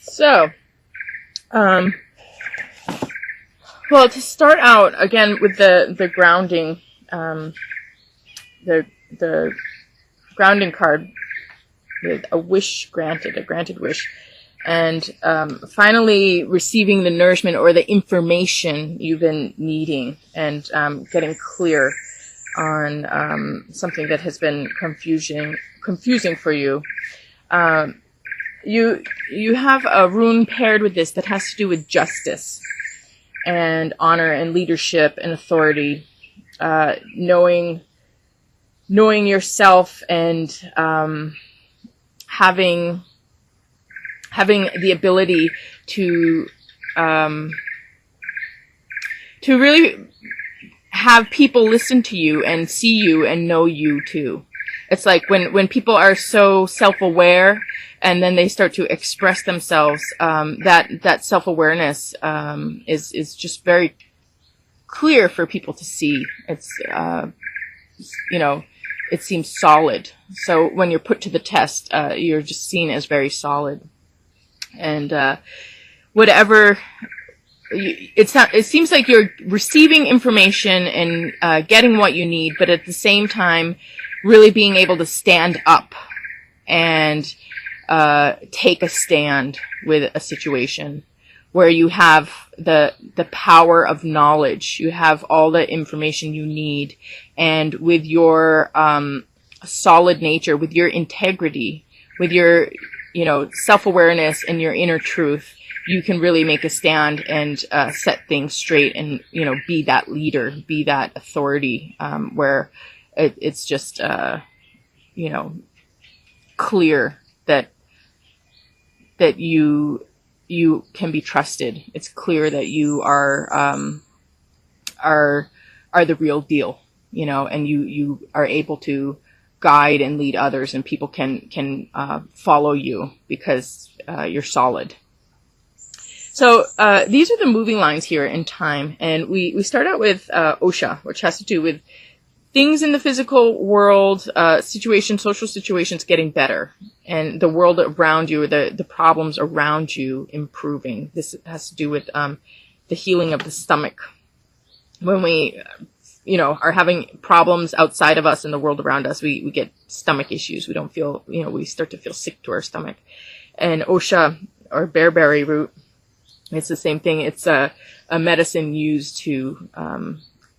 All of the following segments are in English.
So, um, well, to start out again with the grounding, the grounding card with a wish granted, a granted wish, and finally receiving the nourishment or the information you've been needing, and getting clear on something that has been confusing for you. You have a rune paired with this that has to do with justice and honor and leadership and authority, knowing yourself, and having the ability to really have people listen to you and see you and know you too. It's like when people are so self-aware and then they start to express themselves, that self-awareness is just very clear for people to see. It's it seems solid. So when you're put to the test, you're just seen as very solid. And whatever it seems like you're receiving information and getting what you need, but at the same time really being able to stand up and take a stand with a situation where you have the power of knowledge. You have all the information you need, and with your solid nature, with your integrity, with your self-awareness and your inner truth, you can really make a stand and set things straight, and be that leader, be that authority, where it's just clear that you can be trusted. It's clear that you are the real deal, and you are able to guide and lead others, and people can follow you because you're solid. So these are the moving lines here in time, and we start out with Osha, which has to do with things in the physical world, social situations getting better, and the world around you, the problems around you improving. This has to do with the healing of the stomach. When we are having problems outside of us in the world around us, we get stomach issues. We don't feel, we start to feel sick to our stomach. And Osha, or bearberry root, it's the same thing. It's a medicine used to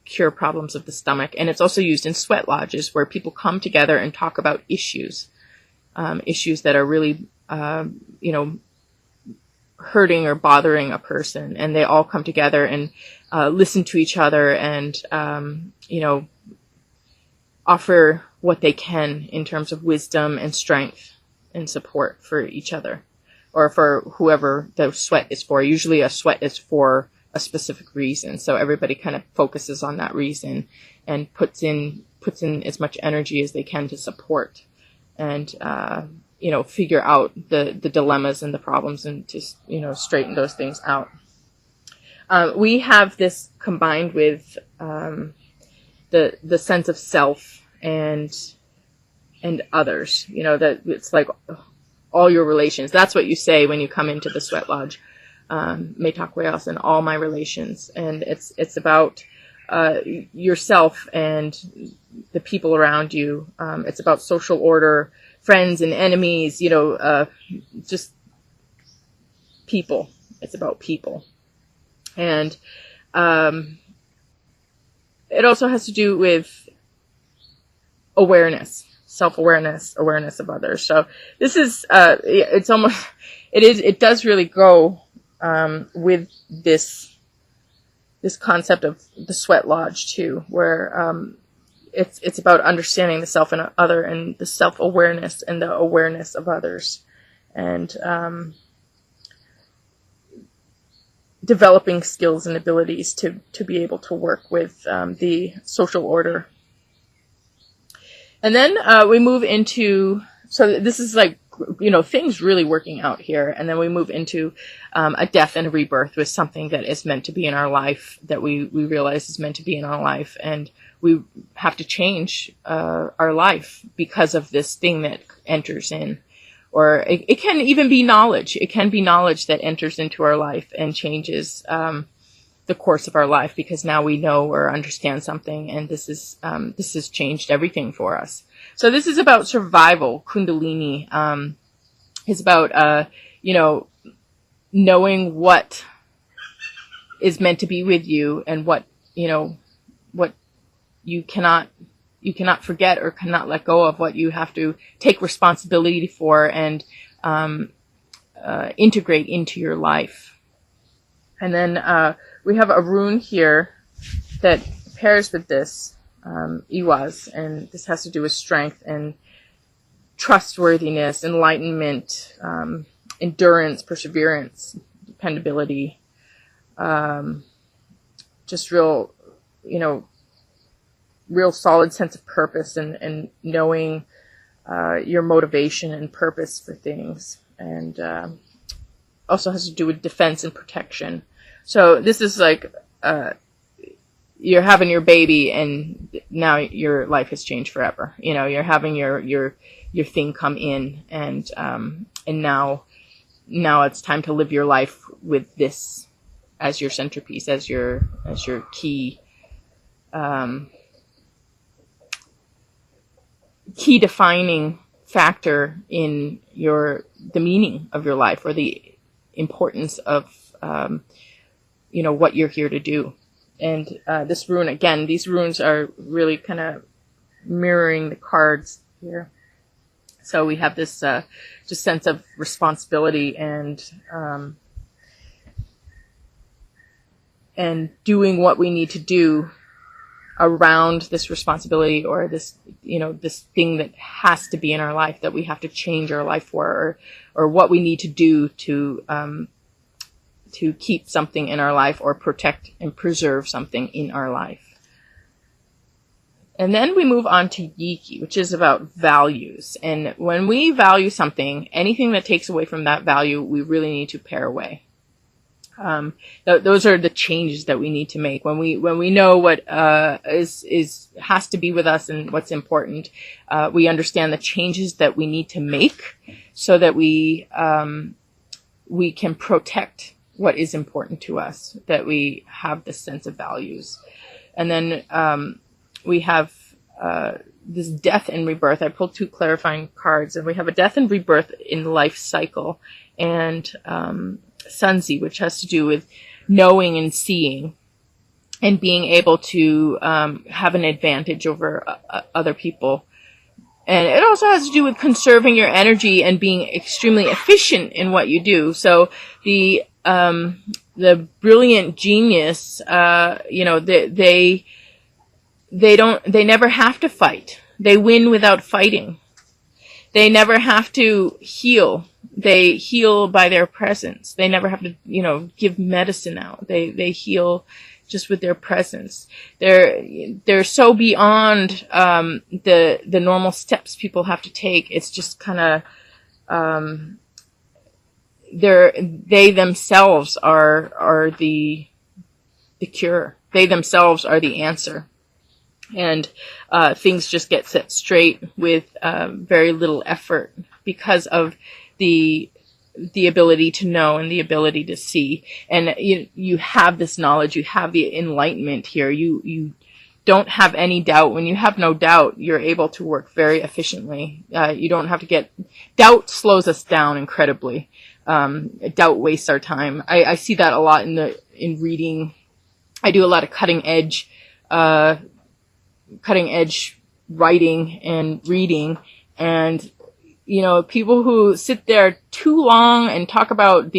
cure problems of the stomach. And it's also used in sweat lodges where people come together and talk about issues that are really, hurting or bothering a person. And they all come together and listen to each other and, offer what they can in terms of wisdom and strength and support for each other, or for whoever the sweat is for. Usually a sweat is for a specific reason. So everybody kind of focuses on that reason and puts in as much energy as they can to support and, figure out the dilemmas and the problems, and to, straighten those things out. We have this combined with, the sense of self and others, that it's like all your relations. That's what you say when you come into the sweat lodge. Metakweos, and all my relations. And it's about, yourself and the people around you. It's about social order, friends and enemies, just people. It's about people. And, it also has to do with awareness, self-awareness, awareness of others. So this is, it does really go, with this concept of the sweat lodge too, where, it's about understanding the self and other, and the self-awareness and the awareness of others, and, developing skills and abilities to be able to work with, the social order. And then, we move into, so this is like, things really working out here. And then we move into a death and a rebirth with something that is meant to be in our life, that we realize is meant to be in our life. And we have to change our life because of this thing that enters in. or it can even be knowledge. It can be knowledge that enters into our life and changes the course of our life, because now we know or understand something, and this has changed everything for us. So this is about survival. Kundalini is about knowing what is meant to be with you, and what you cannot forget or cannot let go of, what you have to take responsibility for and integrate into your life. And then we have a rune here that pairs with this, Iwas, and this has to do with strength and trustworthiness, enlightenment, endurance, perseverance, dependability, just real solid sense of purpose, and knowing your motivation and purpose for things, and also has to do with defense and protection. So this is like you're having your baby, and now your life has changed forever. You're having your thing come in, and now it's time to live your life with this as your centerpiece, as your key defining factor in the meaning of your life, or the importance of what you're here to do. And this rune, again, these runes are really kind of mirroring the cards here. So we have this just sense of responsibility and doing what we need to do around this responsibility, or this thing that has to be in our life, that we have to change our life for, or what we need to do to keep something in our life, or protect and preserve something in our life. And then we move on to Yiki, which is about values. And when we value something, anything that takes away from that value, we really need to pare away. Those are the changes that we need to make when we know what has to be with us and what's important. We understand the changes that we need to make so that we can protect what is important to us, that we have this sense of values. And then we have this death and rebirth. I pulled 2 clarifying cards, and we have a death and rebirth in the life cycle, and Sunzi, which has to do with knowing and seeing, and being able to have an advantage over other people. And it also has to do with conserving your energy and being extremely efficient in what you do. So the brilliant genius, they never have to fight. They win without fighting. They never have to heal. They heal by their presence. They never have to, give medicine out. They heal just with their presence. They're so beyond the normal steps people have to take. It's just kind of they themselves are the cure. They themselves are the answer. And things just get set straight with very little effort, because of the ability to know and the ability to see. And you have this knowledge, you have the enlightenment here. You don't have any doubt. When you have no doubt, you're able to work very efficiently. You don't have to doubt slows us down incredibly. Doubt wastes our time. I see that a lot in reading. I do a lot of cutting edge writing and reading, and people who sit there too long and talk about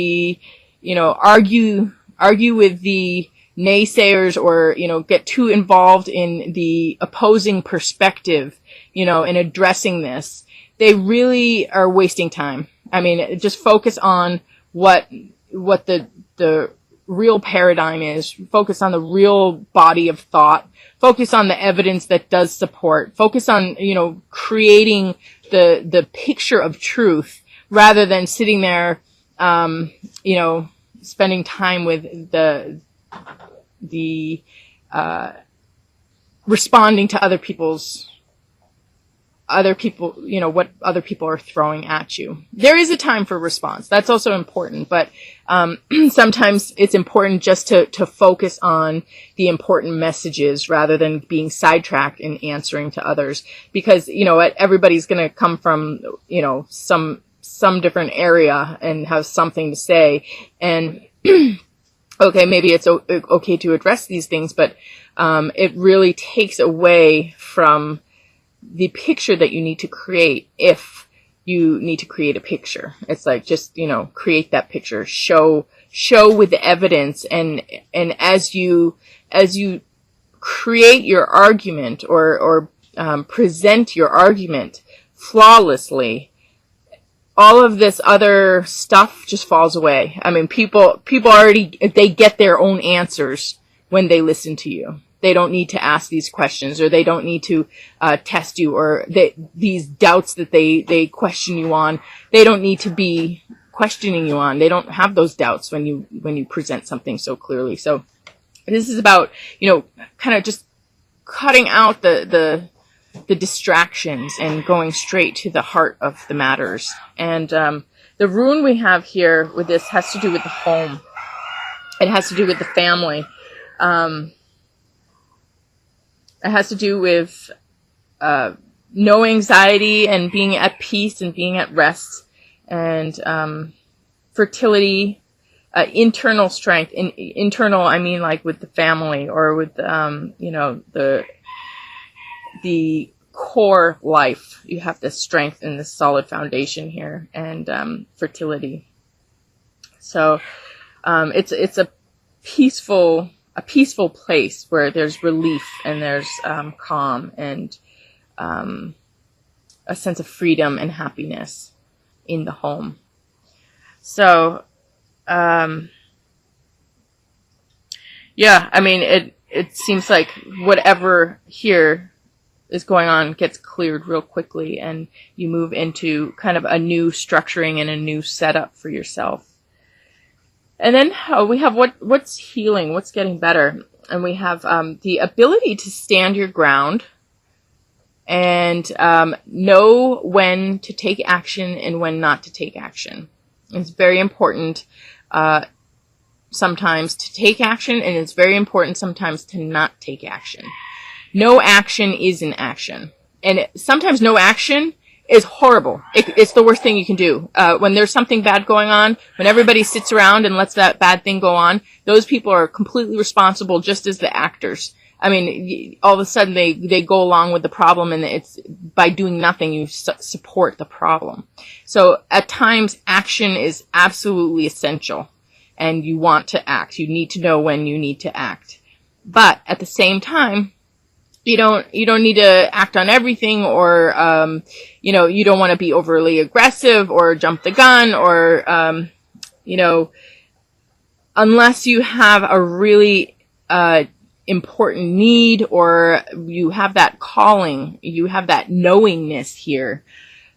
argue with the naysayers, or get too involved in the opposing perspective, in addressing this, they really are wasting time. I mean, just focus on what the real paradigm is. Focus on the real body of thought. Focus on the evidence that does support. Focus on, creating the picture of truth, rather than sitting there, spending time with the responding to other people's other people, what other people are throwing at you. There is a time for response. That's also important, but sometimes it's important just to focus on the important messages rather than being sidetracked in answering to others, because everybody's going to come from some different area and have something to say, and okay, maybe it's okay to address these things, but it really takes away from the picture that you need to create. If you need to create a picture, it's like, just, create that picture, show with evidence. And as you create your argument or present your argument flawlessly, all of this other stuff just falls away. I mean, people already, they get their own answers when they listen to you. They don't need to ask these questions, or they don't need to test you, or these doubts that they question you on, they don't need to be questioning you on. They don't have those doubts when you present something so clearly. So this is about, kind of just cutting out the distractions and going straight to the heart of the matters. And the rune we have here with this has to do with the home. It has to do with the family. It has to do with no anxiety and being at peace and being at rest, and fertility, internal strength. Internal, I mean, like with the family, or with the core life. You have this strength and this solid foundation here, and fertility. So it's a peaceful place where there's relief and there's calm and a sense of freedom and happiness in the home. So yeah, I mean, it seems like whatever here is going on gets cleared real quickly, and you move into kind of a new structuring and a new setup for yourself. And then we have what's healing, what's getting better. And we have the ability to stand your ground and know when to take action and when not to take action. It's very important sometimes to take action, and it's very important sometimes to not take action. No action is an action. And sometimes no action is horrible. It's the worst thing you can do. When there's something bad going on, when everybody sits around and lets that bad thing go on, those people are completely responsible, just as the actors. I mean, all of a sudden they go along with the problem, and it's by doing nothing, you support the problem. So at times, action is absolutely essential, and you want to act. You need to know when you need to act. But at the same time, you don't need to act on everything, or, you don't want to be overly aggressive or jump the gun, or, unless you have a really, important need, or you have that calling, you have that knowingness here,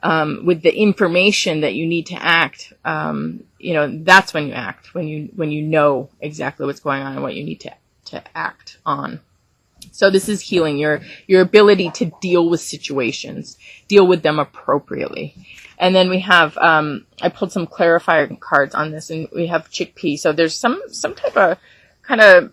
with the information that you need to act, that's when you act, when you know exactly what's going on and what you need to act on. So this is healing, your ability to deal with situations, deal with them appropriately. And then we have, I pulled some clarifying cards on this, and we have chickpea. So there's some type of kind of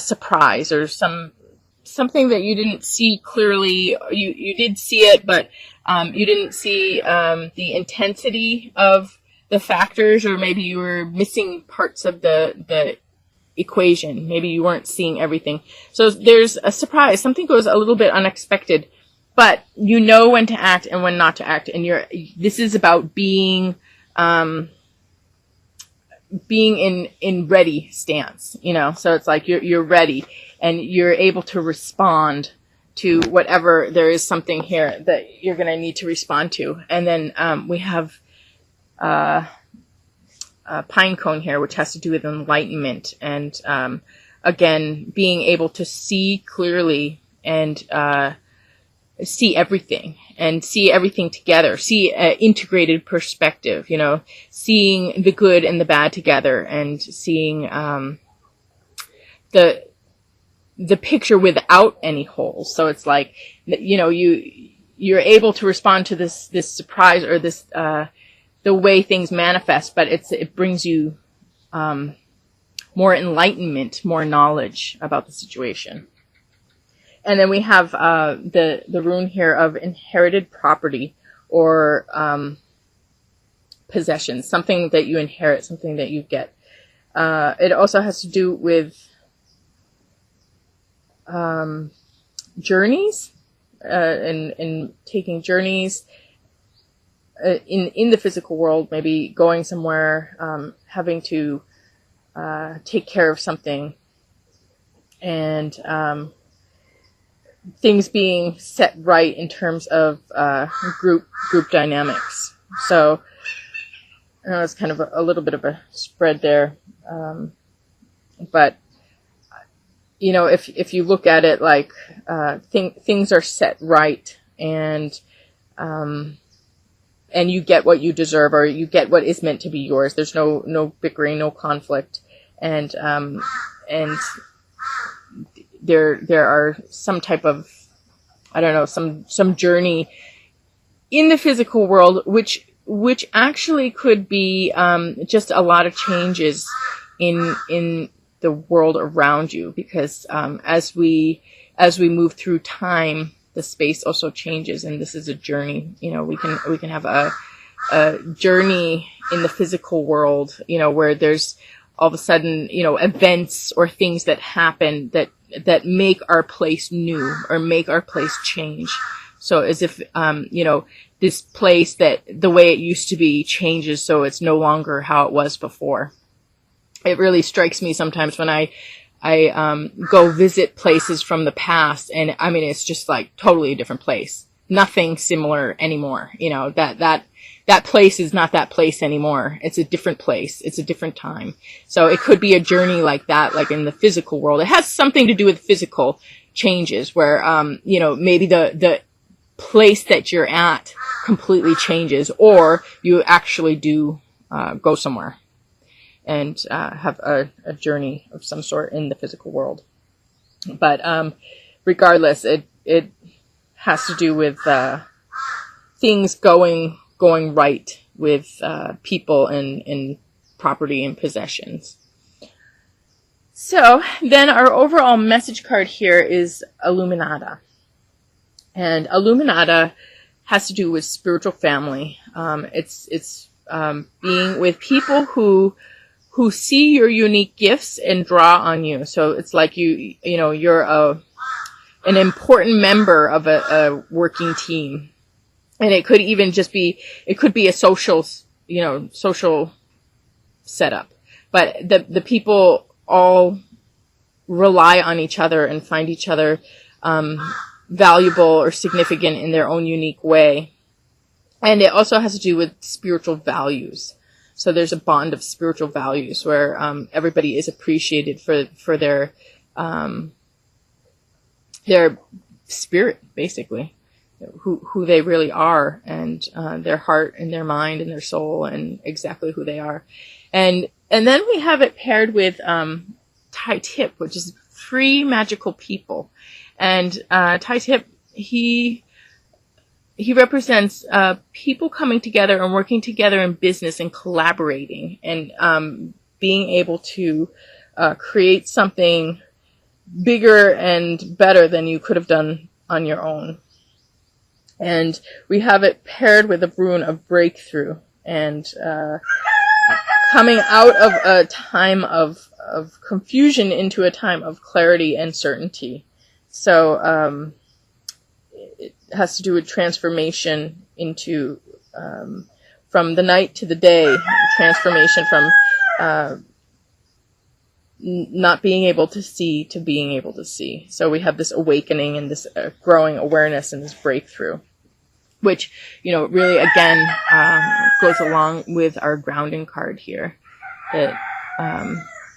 surprise, or something that you didn't see clearly. You did see it, but you didn't see the intensity of the factors, or maybe you were missing parts of the equation. Maybe you weren't seeing everything. So there's a surprise. Something goes a little bit unexpected, but you know when to act and when not to act. And this is about being in ready stance, so it's like you're ready, and you're able to respond to whatever there is something here that you're going to need to respond to. And then, we have, pine cone here, which has to do with enlightenment, and again, being able to see clearly and see everything together, see an integrated perspective, seeing the good and the bad together, and seeing the picture without any holes. So it's like, you're able to respond to this surprise or this the way things manifest, but it brings you more enlightenment, more knowledge about the situation. And then we have the rune here of inherited property or possessions, something that you inherit, something that you get. It also has to do with journeys, and taking journeys in the physical world, maybe going somewhere, having to take care of something, and things being set right in terms of group dynamics. So I know it's kind of a little bit of a spread there, but you know, if you look at it like things are set right, and you get what you deserve, or you get what is meant to be yours. There's no bickering, no conflict, and there are some type of, I don't know, some journey in the physical world, which actually could be just a lot of changes in the world around you, because as we move through time, the space also changes, and this is a journey. You know, we can have a journey in the physical world, you know, where there's all of a sudden, you know, events or things that happen that make our place new or make our place change. So as if, you know, this place, that the way it used to be changes, so it's no longer how it was before. It really strikes me sometimes when I go visit places from the past, and I mean, it's just like totally a different place. Nothing similar anymore. You know, that place is not that place anymore. It's a different place. It's a different time. So it could be a journey like that, like in the physical world. It has something to do with physical changes where, you know, maybe the place that you're at completely changes, or you actually do, go somewhere and, have a journey of some sort in the physical world. But, regardless, it has to do with, things going right with people and property and possessions. So then our overall message card here is Illuminata. And Illuminata has to do with spiritual family. It's being with people who see your unique gifts and draw on you. So it's like you know, you're an important member of a working team. And it could even just be, it could be a social setup. But the people all rely on each other and find each other valuable or significant in their own unique way. And it also has to do with spiritual values. So there's a bond of spiritual values where everybody is appreciated for their spirit, basically. Who they really are, and their heart and their mind and their soul, and exactly who they are. And then we have it paired with Tai Tip, which is free magical people. And Tai Tip, he represents people coming together and working together in business and collaborating, and being able to create something bigger and better than you could have done on your own. And we have it paired with a rune of breakthrough, and coming out of a time of confusion into a time of clarity and certainty. So it has to do with transformation into from the night to the day, transformation from not being able to see to being able to see. So we have this awakening and this growing awareness and this breakthrough, which, you know, really, again, goes along with our grounding card here. It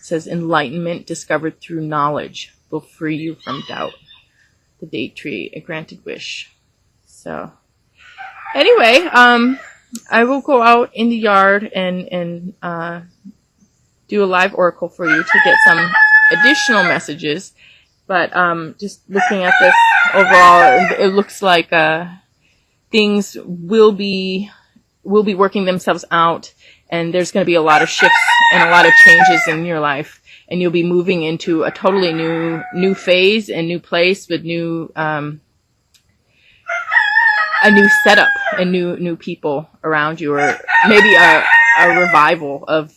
says, enlightenment discovered through knowledge will free you from doubt. The date tree, a granted wish. So anyway, I will go out in the yard and do a live oracle for you to get some additional messages. But just looking at this overall, it looks like things will be working themselves out, and there's going to be a lot of shifts and a lot of changes in your life, and you'll be moving into a totally new phase and new place with a new setup and new people around you, or maybe a revival of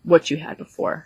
what you had before.